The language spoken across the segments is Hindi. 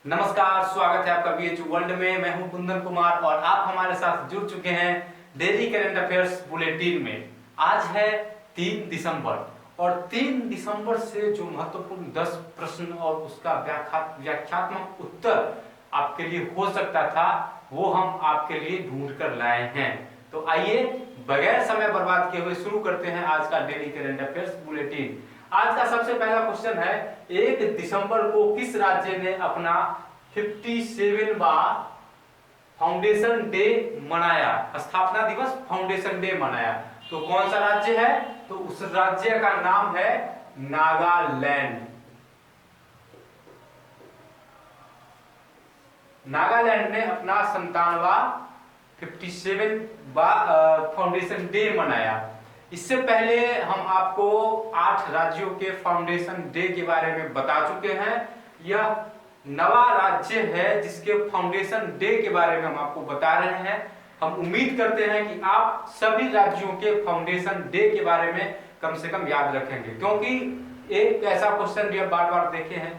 नमस्कार, स्वागत है आपका बीएचयू वर्ल्ड में। मैं हूं कुंदन कुमार और आप हमारे साथ जुड़ चुके हैं डेली करंट अफेयर्स बुलेटिन में। आज है 3 दिसंबर और 3 दिसंबर से जो महत्वपूर्ण 10 प्रश्न और उसका व्याख्यात्मक उत्तर आपके लिए हो सकता था वो हम आपके लिए ढूंढ कर लाए हैं। तो आइए बगैर समय बर्बाद किए हुए शुरू करते हैं आज का डेली करंट अफेयर्स बुलेटिन। आज का सबसे पहला क्वेश्चन है, 1 दिसंबर को किस राज्य ने अपना 57वां फाउंडेशन डे मनाया? स्थापना दिवस फाउंडेशन डे मनाया। तो कौन सा राज्य है? तो उस राज्य का नाम है नागालैंड। नागालैंड ने अपना 57वां फाउंडेशन डे मनाया। इससे पहले हम आपको 8 राज्यों के फाउंडेशन डे के बारे में बता चुके हैं। यह नवा राज्य है जिसके फाउंडेशन डे के बारे में हम आपको बता रहे हैं। हम उम्मीद करते हैं कि आप सभी राज्यों के फाउंडेशन डे के बारे में कम से कम याद रखेंगे, क्योंकि एक ऐसा क्वेश्चन भी बार बार देखे हैं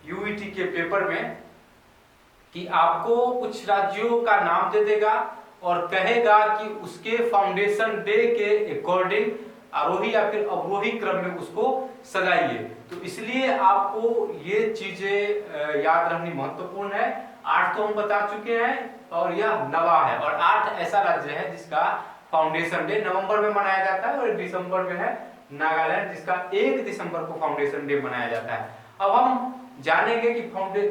यूईटी के पेपर में कि आपको कुछ राज्यों का नाम दे देगा और कहेगा कि उसके फाउंडेशन डे के अकॉर्डिंग आरोही या फिर अवरोही क्रम में उसको सजाइए। तो इसलिए आपको ये चीजें याद रखनी महत्वपूर्ण है। 8 तो हम बता चुके हैं और यह नवा है, और 8 ऐसा राज्य है जिसका फाउंडेशन डे नवंबर में मनाया जाता है और दिसंबर में है नागालैंड जिसका 1 दिसंबर को फाउंडेशन डे मनाया जाता है। अब हम जानेंगे कि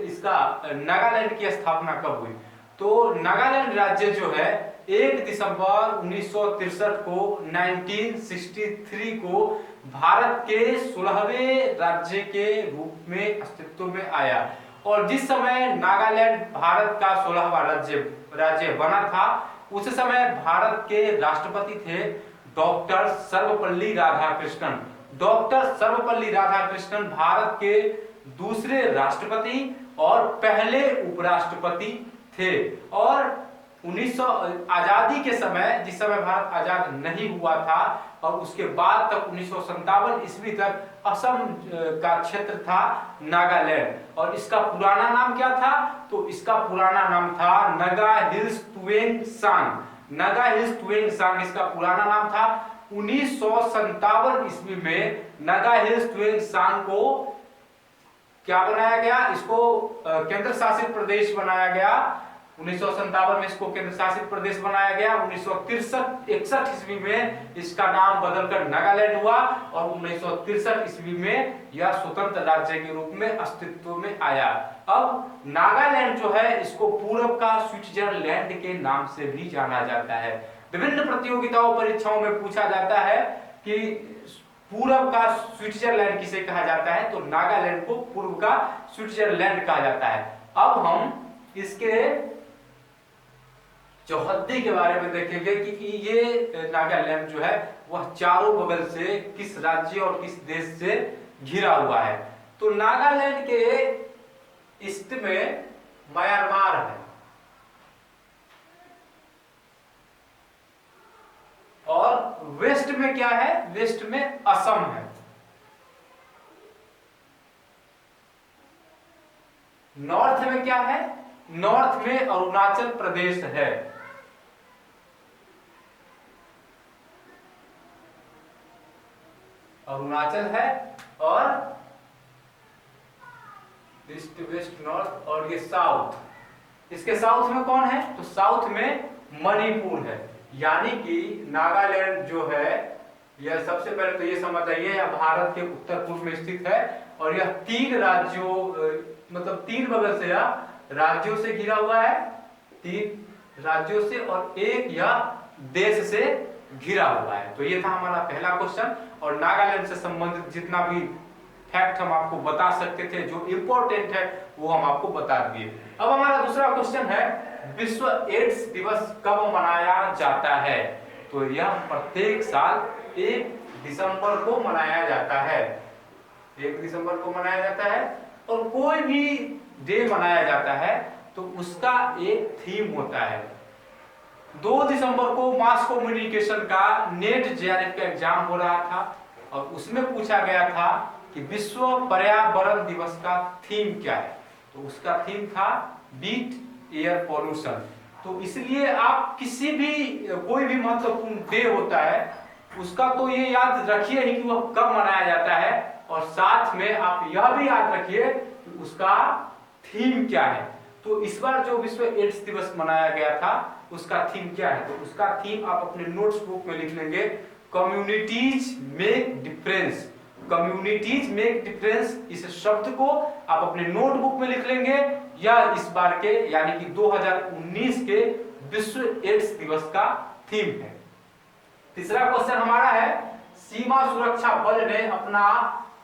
इसका नागालैंड की स्थापना कब हुई। तो नागालैंड राज्य जो है 1 दिसंबर 1963 को 1963 को भारत के 16वें राज्य के रूप में अस्तित्व में आया। और जिस समय नागालैंड भारत का 16वां राज्य बना था, उस समय भारत के राष्ट्रपति थे डॉक्टर सर्वपल्ली राधाकृष्णन। डॉक्टर सर्वपल्ली राधाकृष्णन भारत के दूसरे राष्ट्रपति और पहले उपराष्ट्रपति थे। और आजादी के समय, जिस समय भारत आजाद नहीं हुआ था और उसके बाद तक 1957 ईस्वी तक असम का क्षेत्र था नागालैंड। और इसका पुराना नाम क्या था? तो इसका पुराना नाम था नगा हिल्स तुएंग सांग। नगा हिल्स तुएंग सांग इसका पुराना नाम था। 1957 ईस्वी में नगा हिल्स तुएंग सांग को क्या बनाया गया? इसको केंद्र शासित प्रदेश बनाया गया। 1957 में इसको केंद्र शासित प्रदेश बनाया गया। 1963-61 ईस्वी में इसका नाम बदलकर नागालैंड हुआ और 1963 ईस्वी में यह स्वतंत्र राज्य के रूप में अस्तित्व में आया। अब नागालैंड जो है इसको पूर्व का स्विट्जरलैंड के नाम से भी जाना जाता है। विभिन्न प्रतियोगिताओं परीक्षाओं में पूछा जाता है कि पूर्व का स्विट्जरलैंड किसे कहा जाता है? तो नागालैंड को पूर्व का स्विट्जरलैंड कहा जाता है। अब हम इसके चौहद्दी के बारे में देखेंगे कि ये नागालैंड जो है वह चारों बगल से किस राज्य और किस देश से घिरा हुआ है। तो नागालैंड के ईस्ट में म्यांमार है और वेस्ट में क्या है? वेस्ट में असम है। नॉर्थ में क्या है? नॉर्थ में अरुणाचल प्रदेश है। अरुणाचल है और ईस्ट वेस्ट नॉर्थ और ये साउथ। इसके साउथ में कौन है? तो साउथ में मणिपुर है। यानी कि नागालैंड जो है यह सबसे पहले तो ये समझ आइए यह भारत के उत्तर पूर्व में स्थित है और यह 3 राज्यों मतलब 3 बगल से यह राज्यों से घिरा हुआ है। 3 राज्यों से और 1 यह देश से घिरा हुआ है। तो ये था हमारा पहला क्वेश्चन और नागालैंड से संबंधित जितना भी फैक्ट हम आपको बता सकते थे, जो इंपॉर्टेंट है वो हम आपको बता दिए। अब हमारा दूसरा क्वेश्चन है, विश्व एड्स दिवस कब मनाया जाता है? तो यह प्रत्येक साल 1 दिसंबर को मनाया जाता है। 1 दिसंबर को मनाया जाता है और कोई भी डे मनाया जाता है तो उसका एक थीम होता है। 2 दिसंबर को मास कम्युनिकेशन का नेट जेआरएफ का एग्जाम हो रहा था और उसमें पूछा गया था कि विश्व पर्यावरण दिवस का थीम क्या है। तो उसका थीम था बीट एयर पॉल्यूशन। तो इसलिए आप किसी भी कोई भी महत्वपूर्ण डे होता है उसका तो ये याद रखिए ही कि वह कब मनाया जाता है, और साथ में आप यह भी याद रखिए कि उसका थीम क्या है। तो इस बार जो विश्व एड्स दिवस मनाया गया था उसका थीम क्या है, तो उसका थीम आप अपने नोट्स बुक में लिख लेंगे, communities make difference. Communities make difference, इस शब्द को आप अपने नोटबुक में लिख लेंगे। यह इस बार के यानी कि 2019 के विश्व एड्स दिवस का थीम है। तीसरा क्वेश्चन हमारा है, सीमा सुरक्षा बल ने अपना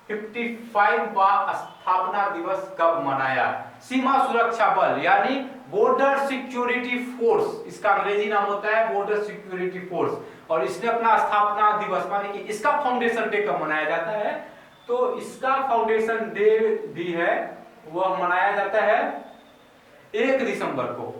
55वां स्थापना दिवस कब मनाया? सीमा सुरक्षा बल यानी बॉर्डर सिक्योरिटी फोर्स, इसका अंग्रेजी नाम होता है बॉर्डर सिक्योरिटी फोर्स, और इसने अपना स्थापना दिवस माने कि इसका फाउंडेशन डे कब मनाया जाता है? तो इसका फाउंडेशन डे भी है, वह मनाया जाता है 1 दिसंबर को।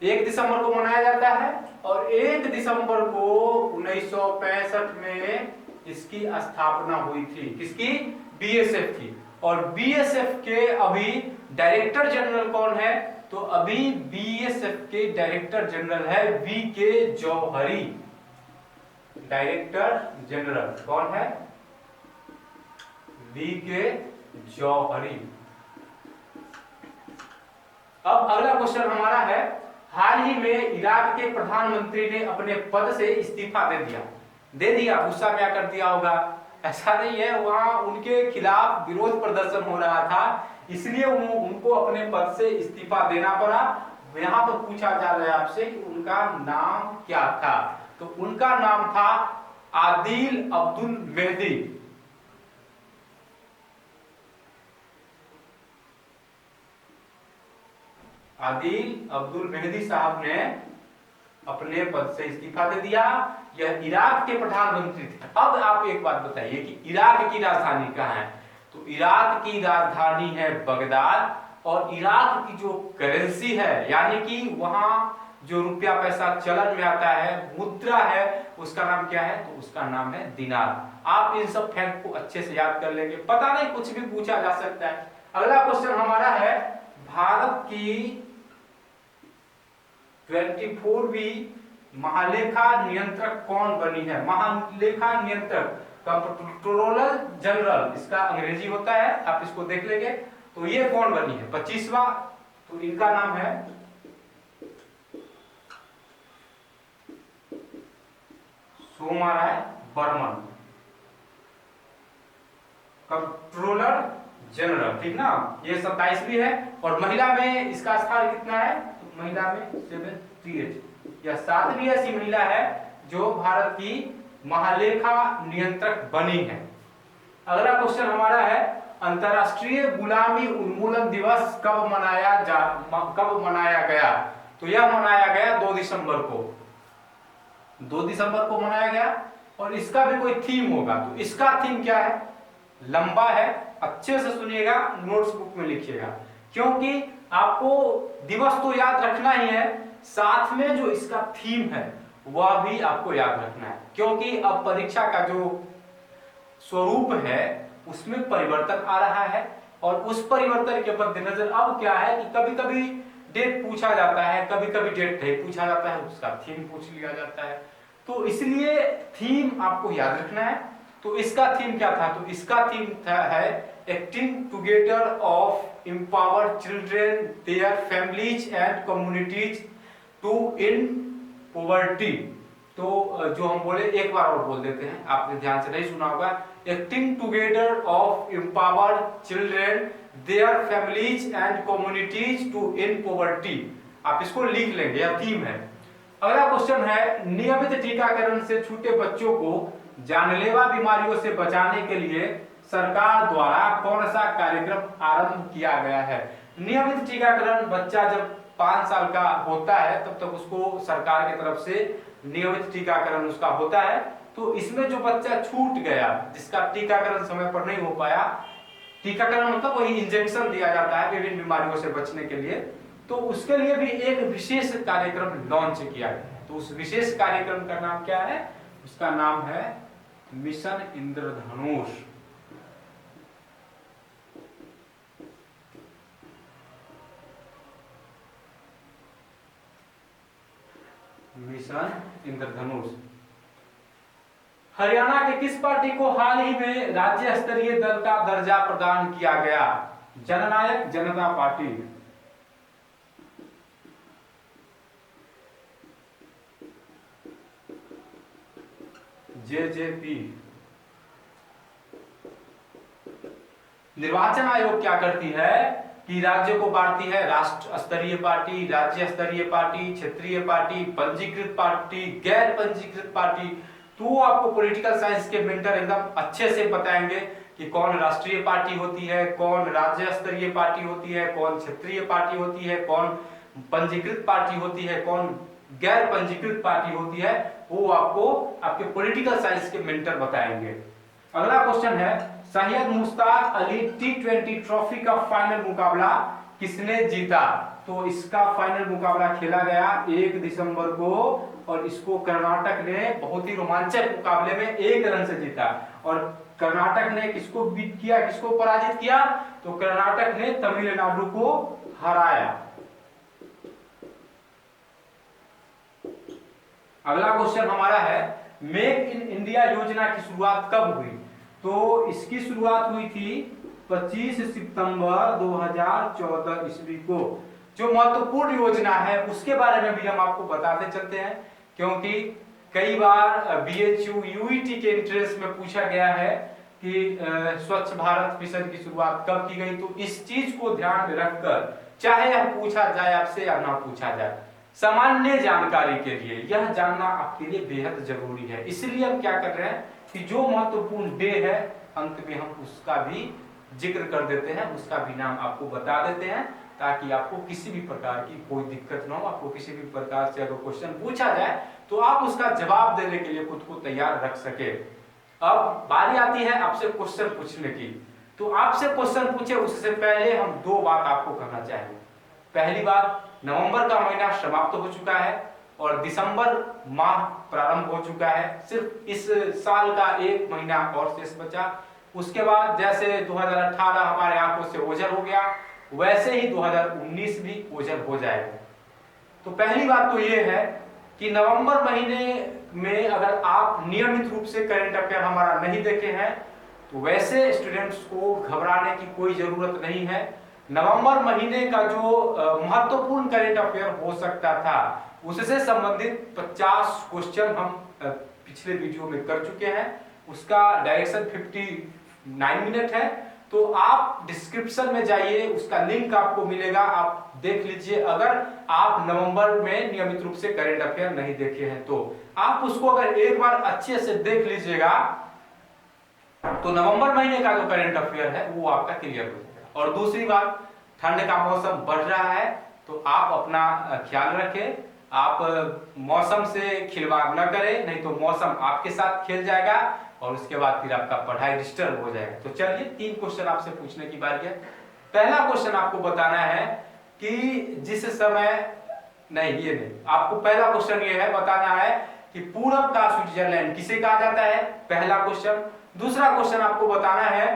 1 दिसंबर को मनाया जाता है, और 1 दिसंबर को 1965 में इसकी स्थापना हुई थी। किसकी? बीएसएफ की। और बीएसएफ के अभी डायरेक्टर जनरल कौन है? तो अभी बीएसएफ के डायरेक्टर जनरल है वी.के. जौहरी। डायरेक्टर जनरल कौन है? वी.के. जौहरी। अब अगला क्वेश्चन हमारा है, हाल ही में इराक के प्रधानमंत्री ने अपने पद से इस्तीफा दे दिया। गुस्सा क्या कर दिया होगा? ऐसा नहीं है, वहां उनके खिलाफ विरोध प्रदर्शन हो रहा था, इसलिए उनको अपने पद से इस्तीफा देना पड़ा। यहाँ पर पूछा जा रहा है आपसे कि उनका नाम क्या था? तो उनका नाम था आदिल अब्दुल मेहदी। आदिल अब्दुल मेहदी साहब ने अपने पद से इस्तीफा दे दिया। यह इराक के प्रधानमंत्री थे। अब आप एक बात बताइए कि इराक की राजधानी कहाँ है? तो इराक की राजधानी है बगदाद, और इराक की जो करेंसी है यानी कि वहां जो रुपया पैसा चलन में आता है, मुद्रा है, उसका नाम क्या है? तो उसका नाम है दिनार। आप इन सब फैक्ट को अच्छे से याद कर लेंगे, पता नहीं कुछ भी पूछा जा सकता है। अगला क्वेश्चन हमारा है, भारत की 24वीं महालेखा नियंत्रक कौन बनी है? महालेखा नियंत्रक कंट्रोलर जनरल इसका अंग्रेजी होता है, आप इसको देख लेंगे। तो ये कौन बनी है 25वां? तो इनका नाम है सोमाराय बर्मन, कंट्रोलर जनरल, ठीक ना। ये 27वीं है, और महिला में इसका स्थान कितना है? तो महिला में 78, यह 7वीं ऐसी महिला है जो भारत की महालेखा नियंत्रक बनी है। अगला क्वेश्चन हमारा है, अंतरराष्ट्रीय गुलामी उन्मूलन दिवस कब मनाया गया? तो यह मनाया गया 2 दिसंबर को। 2 दिसंबर को मनाया गया, और इसका भी कोई थीम होगा। तो इसका थीम क्या है? लंबा है, अच्छे से सुनिएगा, नोट्स बुक में लिखिएगा, क्योंकि आपको दिवस तो याद रखना ही है, साथ में जो इसका थीम है वह भी आपको याद रखना है, क्योंकि अब परीक्षा का जो स्वरूप है उसमें परिवर्तन आ रहा है, और उस परिवर्तन के मद्देनजर अब क्या है कि कभी कभी डेट पूछा जाता है, कभी कभी डेट नहीं पूछा जाता है, उसका थीम पूछ लिया जाता है। तो इसलिए थीम आपको याद रखना है। तो इसका थीम क्या था? तो इसका थीम है acting together of empower children, their families and communities to in poverty. तो जो हम बोले एक बार और बोल देते हैं, आपने ध्यान से नहीं सुना होगा, acting together of empower children, their families and communities to in poverty. आप इसको लिख लेंगे, यह थीम है। अगला क्वेश्चन है, नियमित टीकाकरण से छूटे बच्चों को जानलेवा बीमारियों से बचाने के लिए सरकार द्वारा कौन सा कार्यक्रम आरंभ किया गया है? नियमित टीकाकरण, बच्चा जब 5 साल का होता है तब तक उसको सरकार की तरफ से नियमित टीकाकरण उसका होता है। तो इसमें जो बच्चा छूट गया, जिसका टीकाकरण समय पर नहीं हो पाया, टीकाकरण मतलब वही इंजेक्शन दिया जाता है विभिन्न बीमारियों से बचने के लिए, तो उसके लिए भी एक विशेष कार्यक्रम लॉन्च किया गया। तो उस विशेष कार्यक्रम का नाम क्या है? उसका नाम है मिशन इंद्रधनुष। मिशन इंद्रधनुष। हरियाणा के किस पार्टी को हाल ही में राज्य स्तरीय दल का दर्जा प्रदान किया गया? जननायक जनता पार्टी। जेजेपी। निर्वाचन आयोग क्या करती है कि राज्य को बांटती है राष्ट्र स्तरीय पार्टी, राज्य स्तरीय पार्टी, क्षेत्रीय पार्टी, पंजीकृत पार्टी, गैर पंजीकृत पार्टी। तो आपको पॉलिटिकल साइंस के मेंटर एकदम अच्छे से बताएंगे कि कौन राष्ट्रीय पार्टी होती है, कौन राज्य स्तरीय पार्टी होती है, कौन क्षेत्रीय पार्टी होती है, कौन पंजीकृत पार्टी होती है, कौन गैर पंजीकृत पार्टी होती है। वो आपको आपके पॉलिटिकल साइंस के मेंटर बताएंगे। अगला क्वेश्चन है, सैयद मुश्ताक अली T20 ट्रॉफी का फाइनल मुकाबला किसने जीता? तो इसका फाइनल मुकाबला खेला गया 1 दिसंबर को और इसको कर्नाटक ने बहुत ही रोमांचक मुकाबले में 1 रन से जीता। और कर्नाटक ने किसको बीट किया, किसको पराजित किया? तो कर्नाटक ने तमिलनाडु को हराया। अगला क्वेश्चन हमारा है, मेक इन इंडिया योजना की शुरुआत कब हुई? तो इसकी शुरुआत हुई थी 25 सितंबर 2014 ईस्वी को। जो महत्वपूर्ण योजना है उसके बारे में भी हम आपको बताते चलते हैं, क्योंकि कई बार बीएचयू यूईटी के इंटरेस्ट में पूछा गया है कि स्वच्छ भारत मिशन की शुरुआत कब की गई। तो इस चीज को ध्यान में रखकर, चाहे यह पूछा जाए आपसे या ना पूछा जाए, सामान्य जानकारी के लिए यह जानना आपके लिए बेहद जरूरी है। इसलिए हम क्या कर रहे हैं कि जो महत्वपूर्ण डे है अंत में हम उसका भी जिक्र कर देते हैं, उसका भी नाम आपको बता देते हैं, ताकि आपको किसी भी प्रकार की कोई दिक्कत ना हो। आपको किसी भी प्रकार से अगर क्वेश्चन पूछा जाए तो आप उसका जवाब देने के लिए खुद को तैयार रख सके। अब बारी आती है आपसे क्वेश्चन पूछने की। तो आपसे क्वेश्चन पूछे उससे पहले हम 2 बात आपको कहना चाहेंगे। पहली बात, नवंबर का महीना समाप्त हो चुका है और दिसंबर माह प्रारंभ हो चुका है। सिर्फ इस साल का 1 महीना और शेष बचा। उसके बाद जैसे 2018 हमारे आंखों से ओझल हो गया, वैसे ही 2019 भी ओझल हो जाएगा। तो पहली बात तो ये है कि नवंबर महीने में अगर आप नियमित रूप से करंट अफेयर हमारा नहीं देखे हैं तो वैसे स्टूडेंट्स को घबराने की कोई जरूरत नहीं है। नवंबर महीने का जो महत्वपूर्ण करंट अफेयर हो सकता था उससे संबंधित 50 क्वेश्चन हम पिछले वीडियो में कर चुके हैं। उसका डायरेक्शन 59 मिनट है। तो आप डिस्क्रिप्शन में जाइए, उसका लिंक आपको मिलेगा, आप देख लीजिए। अगर आप नवंबर में नियमित रूप से करंट अफेयर नहीं देखे हैं तो आप उसको अगर एक बार अच्छे से देख लीजिएगा तो नवंबर महीने का जो करंट अफेयर है वो आपका क्लियर हो जाएगा। और दूसरी बात, ठंड का मौसम बढ़ रहा है तो आप अपना ख्याल रखें, आप मौसम से खिलवाड़ न करें, नहीं तो मौसम आपके साथ खेल जाएगा और उसके बाद फिर आपका पढ़ाई डिस्टर्ब हो जाएगा। तो चलिए 3 क्वेश्चन आपसे पूछने की बारी है। पहला क्वेश्चन आपको बताना है कि जिस समय ये नहीं, आपको पहला क्वेश्चन ये है, बताना है कि पूरब का स्विट्जरलैंड किसे कहा जाता है, पहला क्वेश्चन। दूसरा क्वेश्चन आपको बताना है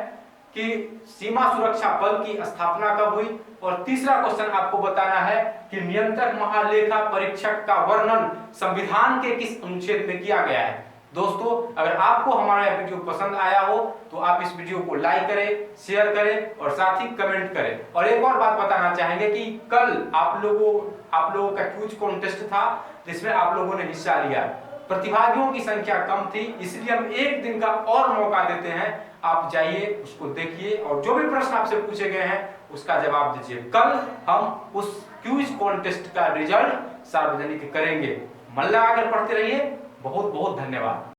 कि सीमा सुरक्षा बल की स्थापना कब हुई। और तीसरा क्वेश्चन आपको बताना है कि नियंत्रक महालेखा परीक्षक का वर्णन संविधान के किस अनुच्छेद में किया गया है। दोस्तों, अगर आपको हमारा यह वीडियो पसंद आया हो तो आप इस वीडियो को लाइक करें, शेयर करें और साथ ही कमेंट करें। और एक और बात बताना चाहेंगे कि कल आप लोगों का क्विज कॉन्टेस्ट था जिसमें आप लोगों ने हिस्सा लिया। प्रतिभागियों की संख्या कम थी, इसलिए हम 1 दिन का और मौका देते हैं। आप जाइए, उसको देखिए और जो भी प्रश्न आपसे पूछे गए हैं उसका जवाब दीजिए। कल हम उस क्विज कॉन्टेस्ट का रिजल्ट सार्वजनिक करेंगे। मन लगाकर पढ़ते रहिए। बहुत बहुत धन्यवाद।